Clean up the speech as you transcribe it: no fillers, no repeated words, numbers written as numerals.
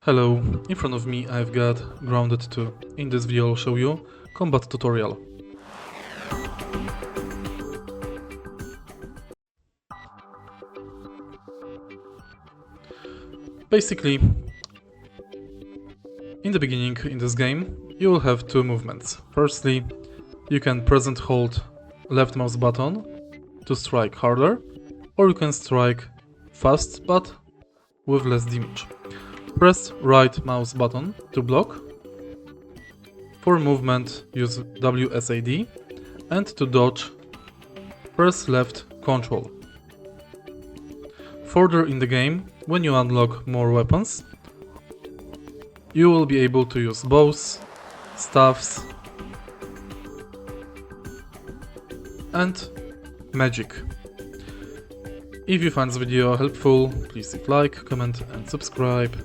Hello, in front of me I've got Grounded 2. In this video I'll show you combat tutorial. Basically, in the beginning in this game you will have two movements. Firstly, you can press and hold left mouse button to strike harder, or you can strike fast but with less damage. Press right mouse button to block. For movement use WSAD, and to dodge press left control. Further in the game, when you unlock more weapons, you will be able to use bows, staffs and magic. If you find this video helpful, please leave like, comment and subscribe.